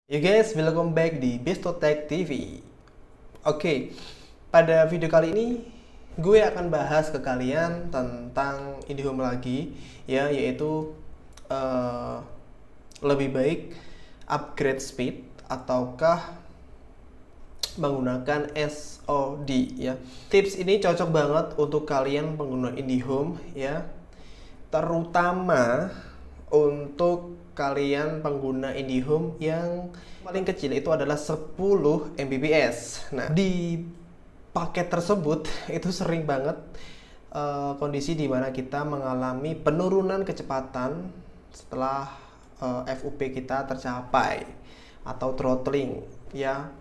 You guys, welcome back di Bestotech TV. Oke, pada video kali ini gue akan bahas ke kalian tentang IndiHome lagi, ya, yaitu lebih baik upgrade speed ataukah menggunakan SOD, ya. Tips ini cocok banget untuk kalian pengguna IndiHome, ya, terutama untuk kalian pengguna IndiHome yang paling kecil itu adalah 10 Mbps. Nah, di paket tersebut itu sering banget kondisi di mana kita mengalami penurunan kecepatan setelah FUP kita tercapai atau throttling, ya.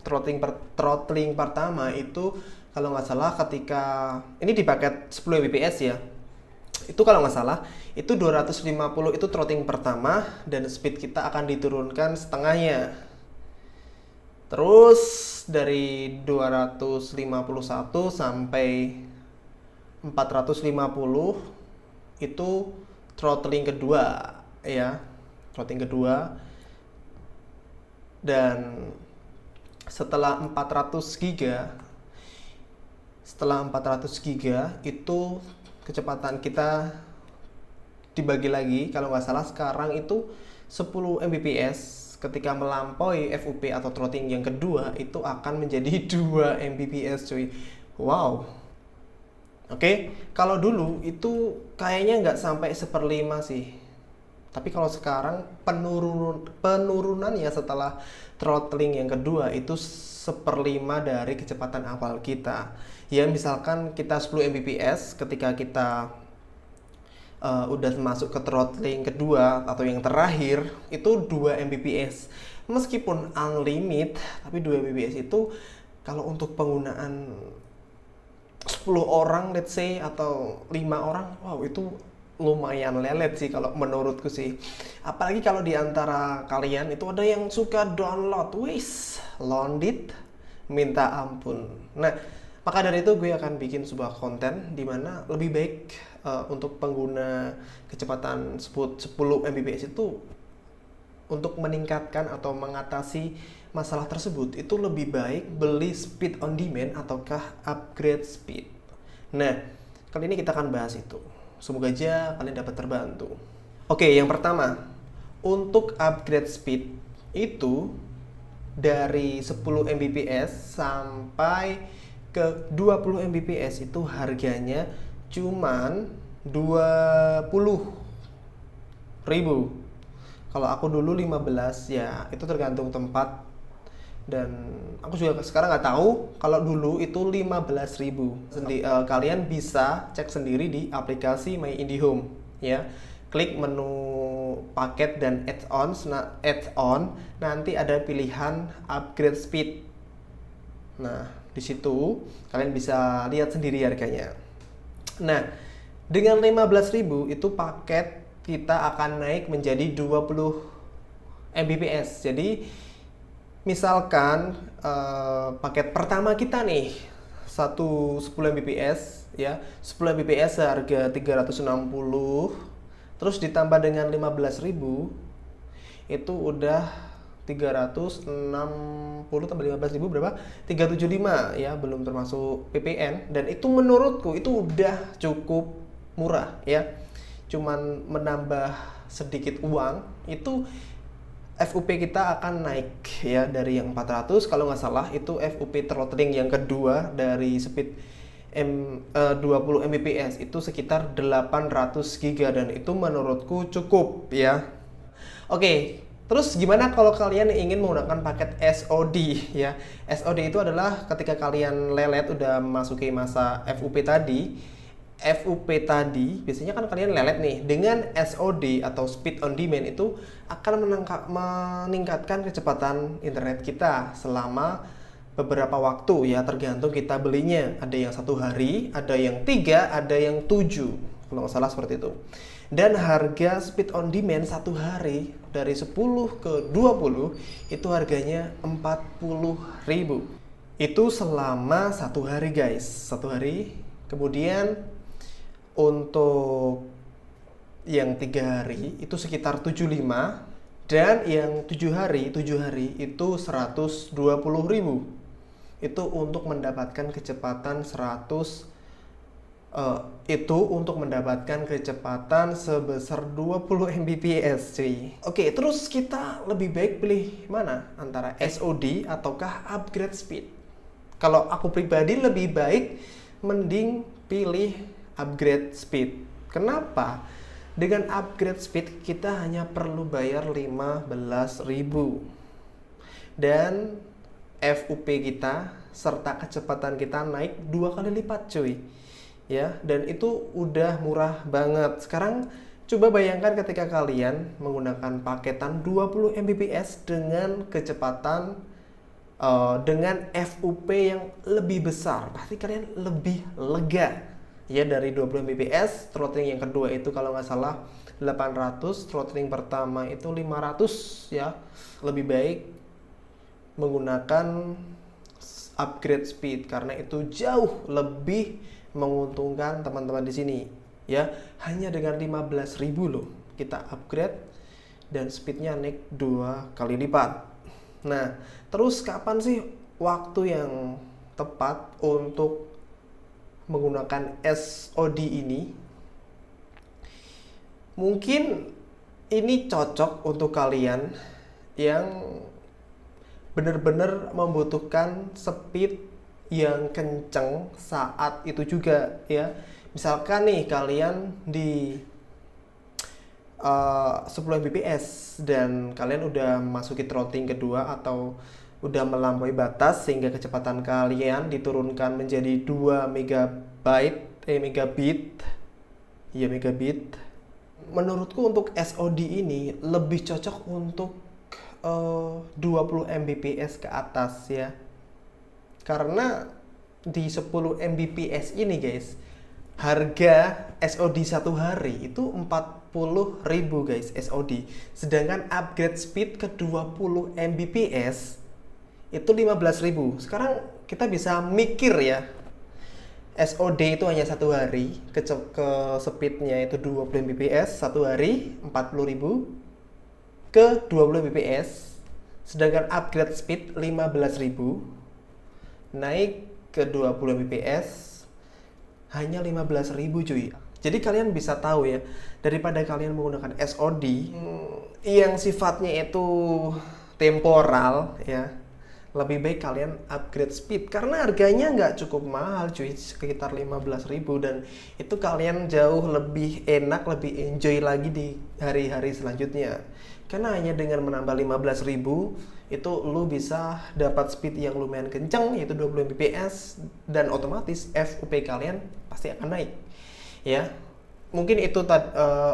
Throttling pertama itu kalau nggak salah ketika ini di paket 10 Mbps, ya. Itu kalau nggak salah itu 250 itu throttling pertama dan speed kita akan diturunkan setengahnya. Terus dari 251 sampai 450 itu throttling kedua, ya. Throttling kedua, dan setelah 400 giga itu kecepatan kita dibagi lagi. Kalau nggak salah sekarang itu 10 Mbps. Ketika melampaui FUP atau throttling yang kedua itu akan menjadi 2 Mbps, cuy. Wow. Oke, kalau dulu itu kayaknya nggak sampai 1/5 sih. Tapi kalau sekarang penurunannya setelah throttling yang kedua itu 1/5 dari kecepatan awal kita. Ya, misalkan kita 10 Mbps, ketika kita udah masuk ke throttling kedua atau yang terakhir itu 2 Mbps. Meskipun unlimited, tapi 2 Mbps itu kalau untuk penggunaan 10 orang let's say atau 5 orang, wow, itu lumayan lelet sih kalau menurutku sih. Apalagi kalau di antara kalian itu ada yang suka download, wis, loaded minta ampun. Nah, maka dari itu gue akan bikin sebuah konten di mana lebih baik untuk pengguna kecepatan 10 Mbps itu untuk meningkatkan atau mengatasi masalah tersebut itu lebih baik beli speed on demand ataukah upgrade speed. Nah, kali ini kita akan bahas itu. Semoga aja kalian dapat terbantu. Oke, yang pertama, untuk upgrade speed itu dari 10 Mbps sampai ke 20 Mbps itu harganya cuman 20.000. Kalau aku dulu 15, ya itu tergantung tempat, dan aku juga sekarang nggak tahu kalau dulu itu 15.000. Kalian bisa cek sendiri di aplikasi My IndiHome, ya. Klik menu paket dan add-on, nanti ada pilihan upgrade speed. Nah, di situ kalian bisa lihat sendiri harganya. Nah, dengan 15.000 itu paket kita akan naik menjadi 20 Mbps. Jadi misalkan paket pertama kita nih 10 Mbps, ya. 10 Mbps harga 360, terus ditambah dengan 15.000 itu udah 360 tambah 15.000 berapa? 375, ya, belum termasuk PPN, dan itu menurutku itu udah cukup murah, ya. Cuman menambah sedikit uang itu FUP kita akan naik, ya, dari yang 400 kalau nggak salah itu FUP throttling yang kedua dari speed 20 Mbps itu sekitar 800 giga, dan itu menurutku cukup, ya. Oke, terus gimana kalau kalian ingin menggunakan paket SOD, ya? SOD itu adalah ketika kalian lelet udah memasuki masa FUP tadi. FUP tadi biasanya kan kalian lelet nih. Dengan SOD atau speed on demand itu akan meningkatkan kecepatan internet kita selama beberapa waktu, ya, tergantung kita belinya. Ada yang 1 hari, ada yang 3, ada yang 7, kalau nggak salah seperti itu. Dan harga speed on demand 1 hari dari 10 ke 20 itu harganya 40.000. Itu selama 1 hari, guys. 1 hari. Kemudian untuk yang 3 hari itu sekitar 75. Dan yang 7 hari itu 120.000. Itu untuk mendapatkan kecepatan 100 itu untuk mendapatkan kecepatan sebesar 20 Mbps cuy. Oke, terus kita lebih baik pilih mana? Antara SOD ataukah upgrade speed? Kalau aku pribadi lebih baik mending pilih upgrade speed. Kenapa? Dengan upgrade speed kita hanya perlu bayar 15.000. Dan FUP kita serta kecepatan kita naik 2 kali lipat cuy. Ya, dan itu udah murah banget. Sekarang coba bayangkan ketika kalian menggunakan paketan 20 Mbps dengan kecepatan dengan FUP yang lebih besar, pasti kalian lebih lega ya. Dari 20 Mbps, throttling yang kedua itu kalau nggak salah 800, throttling pertama itu 500 ya. Lebih baik menggunakan upgrade speed karena itu jauh lebih menguntungkan teman-teman di sini ya. Hanya dengan 15.000 loh kita upgrade dan speednya naik 2 kali lipat. Nah, terus kapan sih waktu yang tepat untuk menggunakan SOD ini? Mungkin ini cocok untuk kalian yang benar-benar membutuhkan speed yang kenceng saat itu juga ya. Misalkan nih kalian di 10 Mbps dan kalian udah masuki throttling kedua atau udah melampaui batas sehingga kecepatan kalian diturunkan menjadi 2 megabit. Menurutku untuk SOD ini lebih cocok untuk 20 Mbps ke atas ya. Karena di 10 Mbps ini guys, harga SOD 1 hari itu 40.000 guys SOD. Sedangkan upgrade speed ke 20 Mbps itu 15.000. Sekarang kita bisa mikir ya, SOD itu hanya 1 hari, ke speednya itu 20 Mbps 1 hari 40.000 ke 20 Mbps. Sedangkan upgrade speed 15.000 naik ke 20 Mbps hanya 15.000 cuy. Jadi kalian bisa tahu ya, daripada kalian menggunakan SOD yang sifatnya itu temporal ya, lebih baik kalian upgrade speed karena harganya nggak cukup mahal cuy, sekitar 15.000, dan itu kalian jauh lebih enak, lebih enjoy lagi di hari-hari selanjutnya. Karena hanya dengan menambah 15.000 itu lu bisa dapat speed yang lumayan kencang yaitu 20 Mbps, dan otomatis FUP kalian pasti akan naik ya. Mungkin itu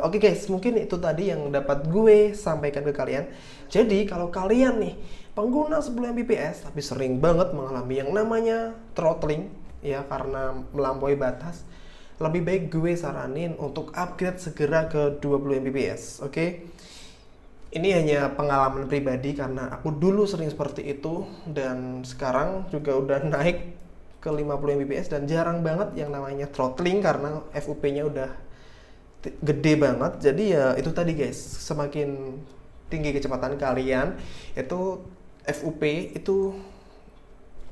oke guys, mungkin itu tadi yang dapat gue sampaikan ke kalian. Jadi kalau kalian nih pengguna 10 Mbps tapi sering banget mengalami yang namanya throttling ya karena melampaui batas, lebih baik gue saranin untuk upgrade segera ke 20 Mbps. Oke? Ini hanya pengalaman pribadi karena aku dulu sering seperti itu dan sekarang juga udah naik ke 50 Mbps dan jarang banget yang namanya throttling karena FUP-nya udah gede banget. Jadi ya itu tadi guys, semakin tinggi kecepatan kalian itu FUP itu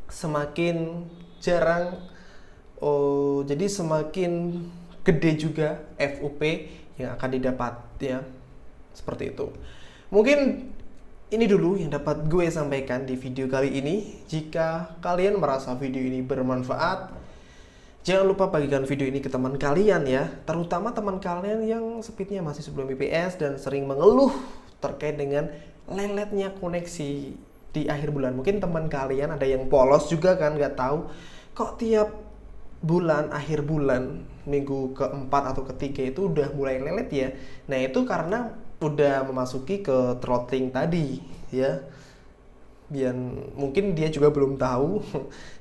semakin jarang, jadi semakin gede juga FUP yang akan didapat ya, seperti itu. Mungkin ini dulu yang dapat gue sampaikan di video kali ini. Jika kalian merasa video ini bermanfaat, jangan lupa bagikan video ini ke teman kalian ya, terutama teman kalian yang speednya masih 10 Mbps dan sering mengeluh terkait dengan leletnya koneksi di akhir bulan. Mungkin teman kalian ada yang polos juga kan, nggak tahu kok tiap bulan, akhir bulan, minggu keempat atau ketiga itu udah mulai lelet ya. Nah itu karena udah memasuki ke throttling tadi ya. Biar mungkin dia juga belum tahu.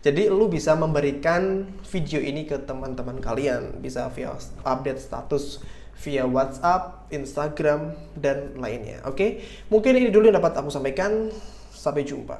Jadi lu bisa memberikan video ini ke teman-teman kalian, bisa via update status via WhatsApp, Instagram, dan lainnya. Oke, mungkin ini dulu yang dapat aku sampaikan. Sampai jumpa.